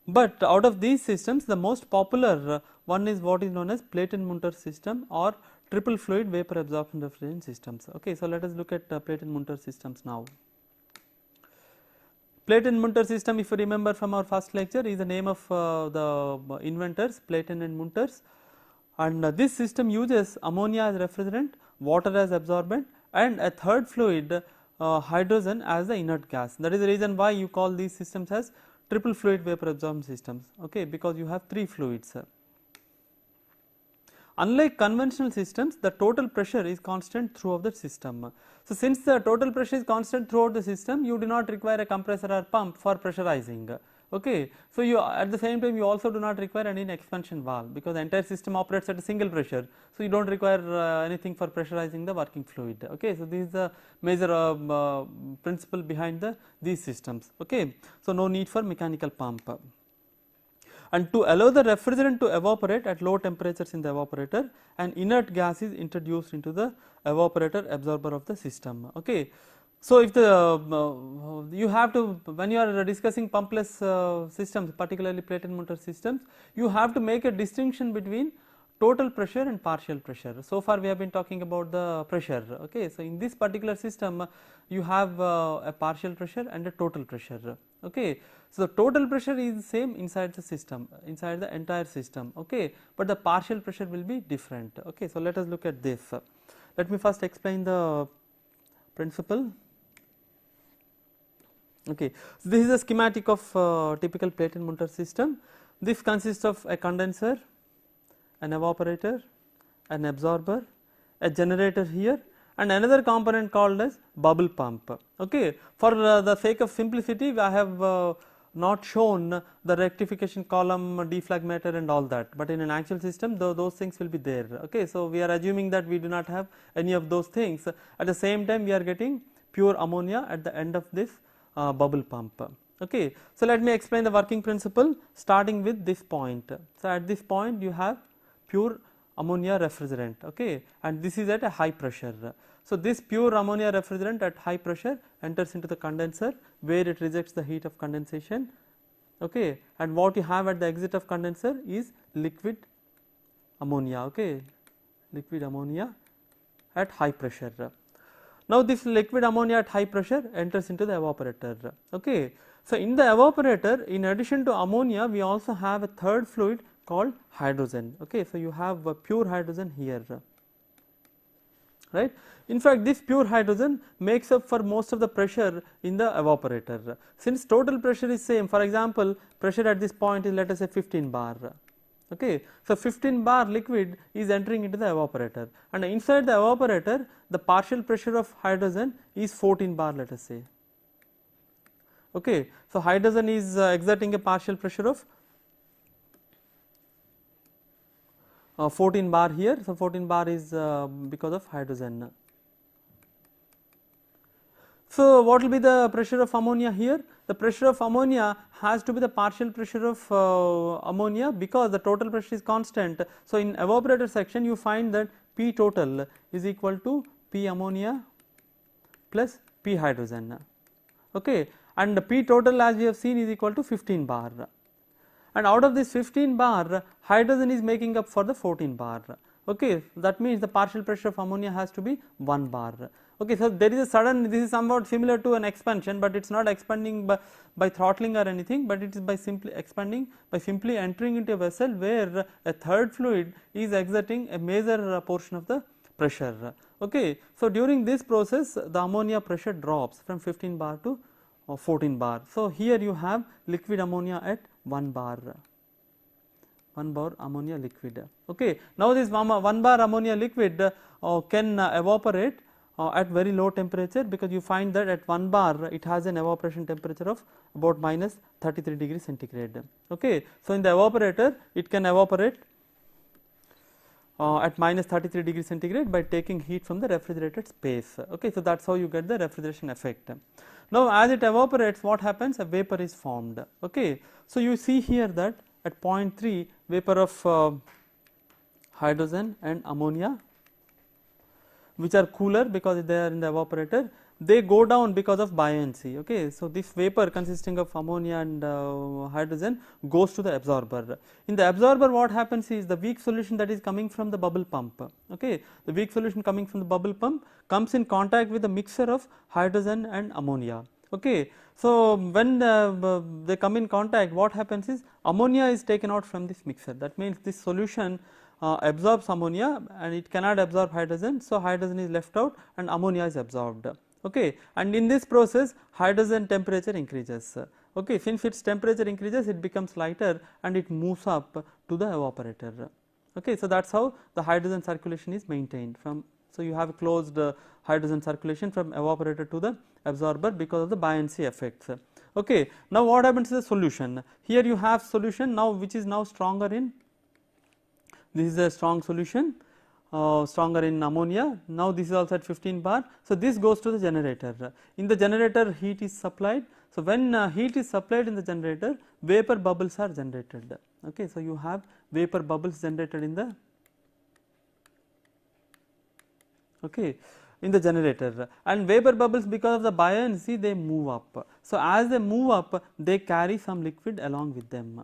Speaker 1: But out of these systems, the most popular one is what is known as Platen-Munter system or triple fluid vapor absorption refrigerant systems. Okay. So, let us look at Platen-Munter systems now. Platen-Munter system, if you remember from our first lecture, is the name of the inventors, Platen and Munters, and this system uses ammonia as refrigerant, water as absorbent, and a third fluid, hydrogen, as the inert gas. That is the reason why you call these systems as triple fluid vapor absorption systems, okay, because you have 3 fluids. Unlike conventional systems, the total pressure is constant throughout the system. So, since the total pressure is constant throughout the system, you do not require a compressor or pump for pressurizing. Okay. So, you at the same time you also do not require any expansion valve, because the entire system operates at a single pressure. So, you do not require anything for pressurizing the working fluid. Okay. So, this is the major principle behind these systems. Okay. So, no need for mechanical pump. And to allow the refrigerant to evaporate at low temperatures in the evaporator, an inert gas is introduced into the evaporator absorber of the system. Okay. So, if the you have to, when you are discussing pumpless systems, particularly Platen-Munter systems, you have to make a distinction between total pressure and partial pressure. So far we have been talking about the pressure. Okay. So, in this particular system you have a partial pressure and a total pressure. Okay. So, the total pressure is same inside the system, inside the entire system, okay, but the partial pressure will be different. Okay. So, let us look at this. Let me first explain the principle. Okay. So, this is a schematic of typical Platen-Munter system. This consists of a condenser, an evaporator, an absorber, a generator here, and another component called as bubble pump. Okay. For the sake of simplicity, I have not shown the rectification column, deflagmator and all that, but in an actual system those things will be there. Okay. So, we are assuming that we do not have any of those things. At the same time we are getting pure ammonia at the end of this bubble pump. Okay. So, let me explain the working principle starting with this point. So, at this point you have pure ammonia refrigerant, okay, and this is at a high pressure. So, this pure ammonia refrigerant at high pressure enters into the condenser where it rejects the heat of condensation, okay, and what you have at the exit of condenser is liquid ammonia, okay, liquid ammonia at high pressure. Now, this liquid ammonia at high pressure enters into the evaporator. Okay. So, in the evaporator, in addition to ammonia, we also have a third fluid called hydrogen. Okay. So, you have pure hydrogen here, right. In fact, this pure hydrogen makes up for most of the pressure in the evaporator. Since total pressure is same, for example, pressure at this point is, let us say, 15 bar. Okay. So, 15 bar liquid is entering into the evaporator, and inside the evaporator the partial pressure of hydrogen is 14 bar, let us say. Okay. So, hydrogen is exerting a partial pressure of 14 bar here. So, 14 bar is because of hydrogen. So, what will be the pressure of ammonia here? The pressure of ammonia has to be the partial pressure of ammonia, because the total pressure is constant. So, in evaporator section you find that P total is equal to P ammonia plus P hydrogen, okay, and the P total, as we have seen, is equal to 15 bar, and out of this 15 bar hydrogen is making up for the 14 bar. Okay. That means the partial pressure of ammonia has to be 1 bar. Okay. So, there is a sudden, this is somewhat similar to an expansion, but it is not expanding by throttling or anything, but it is by simply expanding by simply entering into a vessel where a third fluid is exerting a major portion of the pressure. Okay. So, during this process the ammonia pressure drops from 15 bar to 14 bar. So, here you have liquid ammonia at 1 bar. 1 bar ammonia liquid. Okay. Now, this 1 bar ammonia liquid can evaporate at very low temperature, because you find that at 1 bar it has an evaporation temperature of about minus 33 degrees centigrade. Okay. So, in the evaporator it can evaporate at minus 33 degrees centigrade by taking heat from the refrigerated space. Okay. So, that is how you get the refrigeration effect. Now, as it evaporates, what happens? A vapor is formed. Okay. So, you see here that at point 3 vapor of hydrogen and ammonia, which are cooler because they are in the evaporator, they go down because of buoyancy. Okay. So, this vapor consisting of ammonia and hydrogen goes to the absorber. In the absorber, what happens is the weak solution that is coming from the bubble pump. Okay. The weak solution coming from the bubble pump comes in contact with the mixture of hydrogen and ammonia. Okay. So, when they come in contact, what happens is ammonia is taken out from this mixer. That means this solution absorbs ammonia and it cannot absorb hydrogen. So, hydrogen is left out and ammonia is absorbed. Okay. And in this process hydrogen temperature increases. Okay. Since its temperature increases, it becomes lighter and it moves up to the evaporator. Okay. So, that is how the hydrogen circulation is maintained from. So, you have a closed hydrogen circulation from evaporator to the absorber because of the buoyancy effects. Okay. Now, what happens to the solution? Here you have solution now which is now stronger in, this is a strong solution, stronger in ammonia. Now, this is also at 15 bar. So, this goes to the generator. In the generator heat is supplied. So, when heat is supplied in the generator, vapor bubbles are generated. Okay. So, you have vapor bubbles generated in the in the generator, and vapor bubbles, because of the buoyancy, they move up. So, as they move up, they carry some liquid along with them.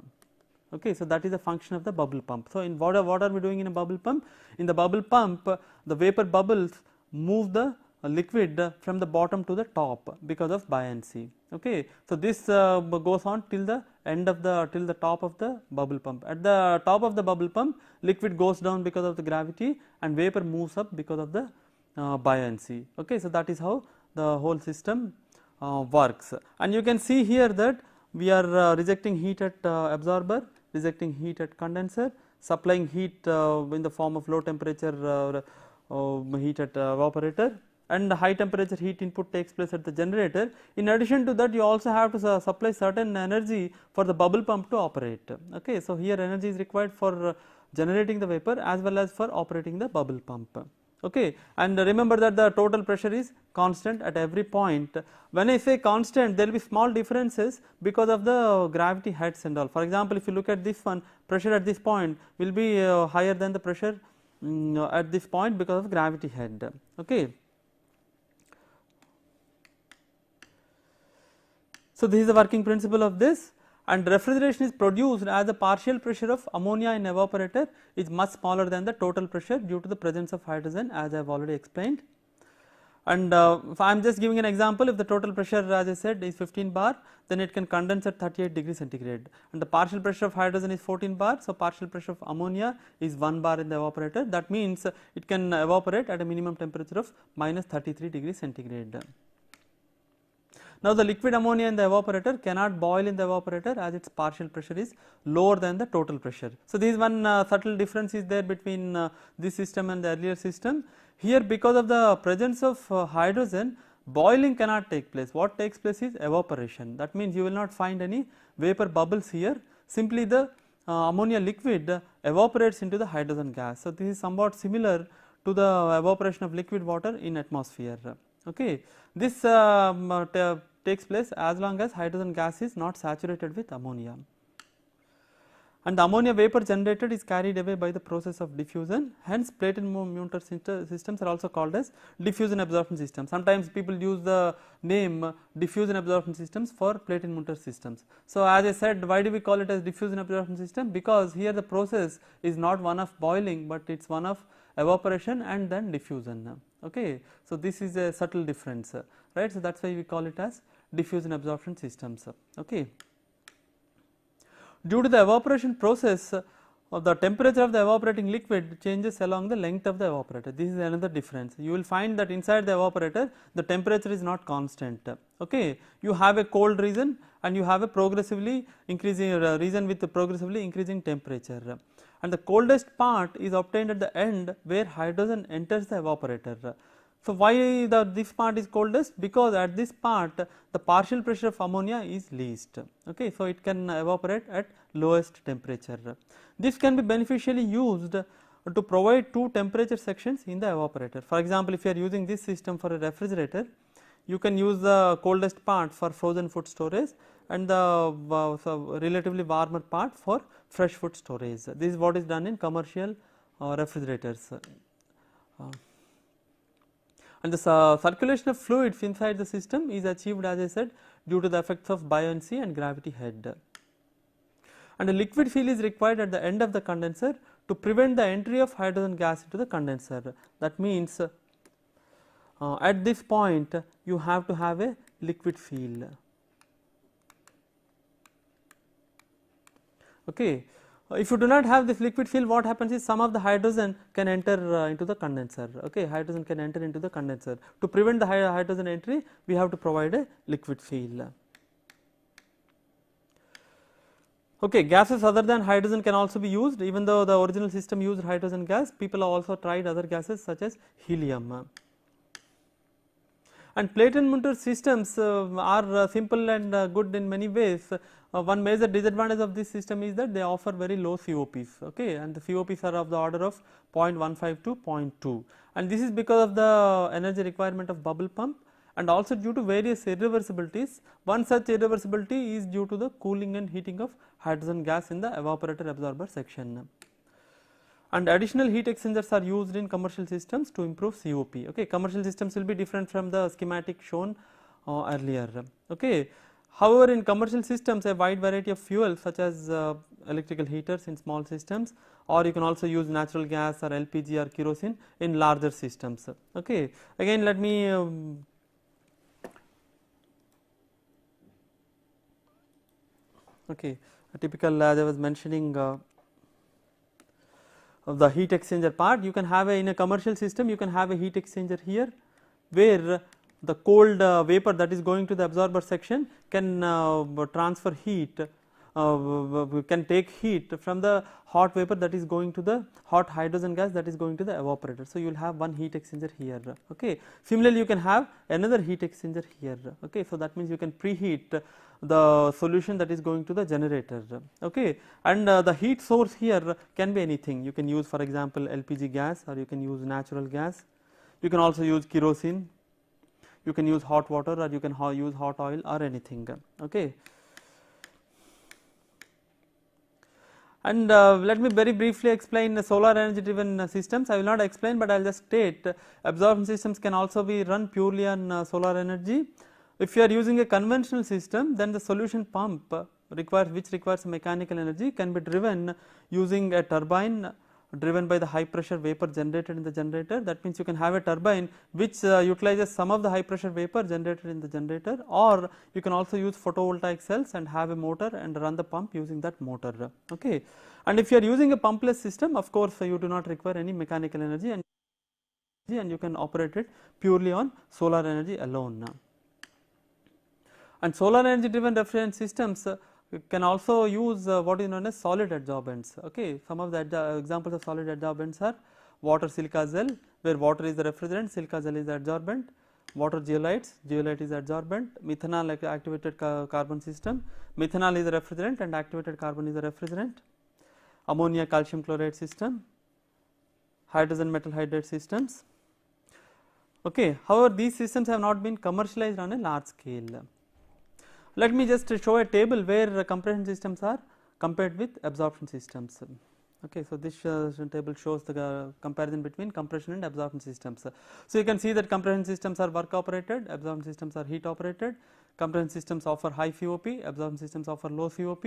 Speaker 1: Okay. So, that is a function of the bubble pump. So, in what are we doing in a bubble pump? In the bubble pump, the vapor bubbles move the liquid from the bottom to the top because of buoyancy. Okay. So, this goes on till the end of the top of the bubble pump. At the top of the bubble pump, liquid goes down because of the gravity and vapor moves up because of the buoyancy. Okay. So, that is how the whole system works, and you can see here that we are rejecting heat at absorber, rejecting heat at condenser, supplying heat in the form of low temperature heat at evaporator, and high temperature heat input takes place at the generator. In addition to that, you also have to supply certain energy for the bubble pump to operate. Okay. So, here energy is required for generating the vapor as well as for operating the bubble pump. Okay. And remember that the total pressure is constant at every point. When I say constant, there will be small differences because of the gravity heads and all. For example, if you look at this one, pressure at this point will be higher than the pressure at this point because of gravity head. Okay. So, this is the working principle of this, and refrigeration is produced as the partial pressure of ammonia in evaporator is much smaller than the total pressure due to the presence of hydrogen, as I have already explained. And if I am just giving an example, if the total pressure, as I said, is 15 bar, then it can condense at 38 degree centigrade, and the partial pressure of hydrogen is 14 bar. So, partial pressure of ammonia is 1 bar in the evaporator. That means it can evaporate at a minimum temperature of minus 33 degree centigrade. Now, the liquid ammonia in the evaporator cannot boil in the evaporator as its partial pressure is lower than the total pressure. So, this is one subtle difference is there between this system and the earlier system. Here, because of the presence of hydrogen, boiling cannot take place. What takes place is evaporation. That means you will not find any vapor bubbles here. Simply the ammonia liquid evaporates into the hydrogen gas. So, this is somewhat similar to the evaporation of liquid water in atmosphere. Okay. This takes place as long as hydrogen gas is not saturated with ammonia, and the ammonia vapor generated is carried away by the process of diffusion. Hence, Platen-Munter systems are also called as diffusion absorption systems. Sometimes people use the name diffusion absorption systems for Platen-Munter systems. So, as I said, why do we call it as diffusion absorption system? Because here the process is not one of boiling, but it is one of evaporation and then diffusion. Okay. So, this is a subtle difference, right. So, that is why we call it as diffusion absorption systems. Okay. Due to the evaporation process, the temperature of the evaporating liquid changes along the length of the evaporator. This is another difference. You will find that inside the evaporator, the temperature is not constant. Okay. You have a cold region and you have a progressively increasing region with a progressively increasing temperature, and the coldest part is obtained at the end where hydrogen enters the evaporator. So, why this part is coldest? Because at this part the partial pressure of ammonia is least. Okay. So, it can evaporate at lowest temperature. This can be beneficially used to provide two temperature sections in the evaporator. For example, if you are using this system for a refrigerator, you can use the coldest part for frozen food storage and the relatively warmer part for fresh food storage. This is what is done in commercial refrigerators. And the circulation of fluids inside the system is achieved, as I said, due to the effects of buoyancy and gravity head. And a liquid fill is required at the end of the condenser to prevent the entry of hydrogen gas into the condenser. That means at this point you have to have a liquid field. Okay. If you do not have this liquid field, what happens is some of the hydrogen can enter into the condenser. Okay, hydrogen can enter into the condenser. To prevent the hydrogen entry, we have to provide a liquid field. Okay, gases other than hydrogen can also be used. Even though the original system used hydrogen gas, people have also tried other gases such as helium. And Platen-Munter systems are simple and good in many ways. One major disadvantage of this system is that they offer very low COPs, okay, and the COPs are of the order of 0.15 to 0.2, and this is because of the energy requirement of bubble pump and also due to various irreversibilities. One such irreversibility is due to the cooling and heating of hydrogen gas in the evaporator absorber section. And additional heat exchangers are used in commercial systems to improve COP. Okay, commercial systems will be different from the schematic shown earlier. Okay. However, in commercial systems a wide variety of fuels such as electrical heaters in small systems, or you can also use natural gas or LPG or kerosene in larger systems. Okay. Again, let me okay, a typical, as I was mentioning, of the heat exchanger part, you can have in a commercial system you can have a heat exchanger here, where the cold vapor that is going to the absorber section can transfer heat, can take heat from the hot vapor that is going to the hot hydrogen gas that is going to the evaporator. So, you will have one heat exchanger here. Okay. Similarly, you can have another heat exchanger here. Okay. So, that means you can preheat the solution that is going to the generator. Okay. And the heat source here can be anything. You can use, for example, LPG gas, or you can use natural gas. You can also use kerosene. You can use hot water, or you can use hot oil or anything. Okay. And let me very briefly explain the solar energy driven systems. I will not explain, but I will just state absorption systems can also be run purely on solar energy. If you are using a conventional system, then the solution pump which requires mechanical energy can be driven using a turbine driven by the high pressure vapor generated in the generator. That means you can have a turbine which utilizes some of the high pressure vapor generated in the generator, or you can also use photovoltaic cells and have a motor and run the pump using that motor. Okay. And if you are using a pumpless system, of course you do not require any mechanical energy, and you can operate it purely on solar energy alone. And solar energy driven refrigerant systems can also use what is known as solid adsorbents. Okay. Some of the examples of solid adsorbents are water silica gel, where water is the refrigerant, silica gel is the adsorbent, water zeolites, zeolite is adsorbent, methanol like activated carbon system, methanol is the refrigerant and activated carbon is the refrigerant, ammonia calcium chloride system, hydrogen metal hydride systems. Okay. However, these systems have not been commercialized on a large scale. Let me just show a table where compression systems are compared with absorption systems. Okay, so this table shows the comparison between compression and absorption systems. So you can see that compression systems are work operated, absorption systems are heat operated. Compression systems offer high COP, absorption systems offer low COP.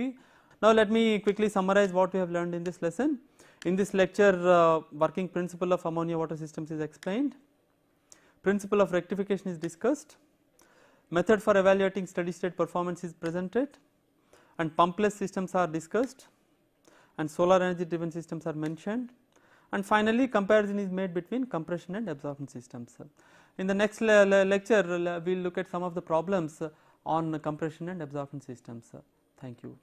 Speaker 1: Now let me quickly summarize what we have learned in this lesson. In this lecture, working principle of ammonia water systems is explained, principle of rectification is discussed, method for evaluating steady state performance is presented, and pumpless systems are discussed, and solar energy driven systems are mentioned, and finally comparison is made between compression and absorption systems. In the next lecture we will look at some of the problems on compression and absorption systems. Thank you.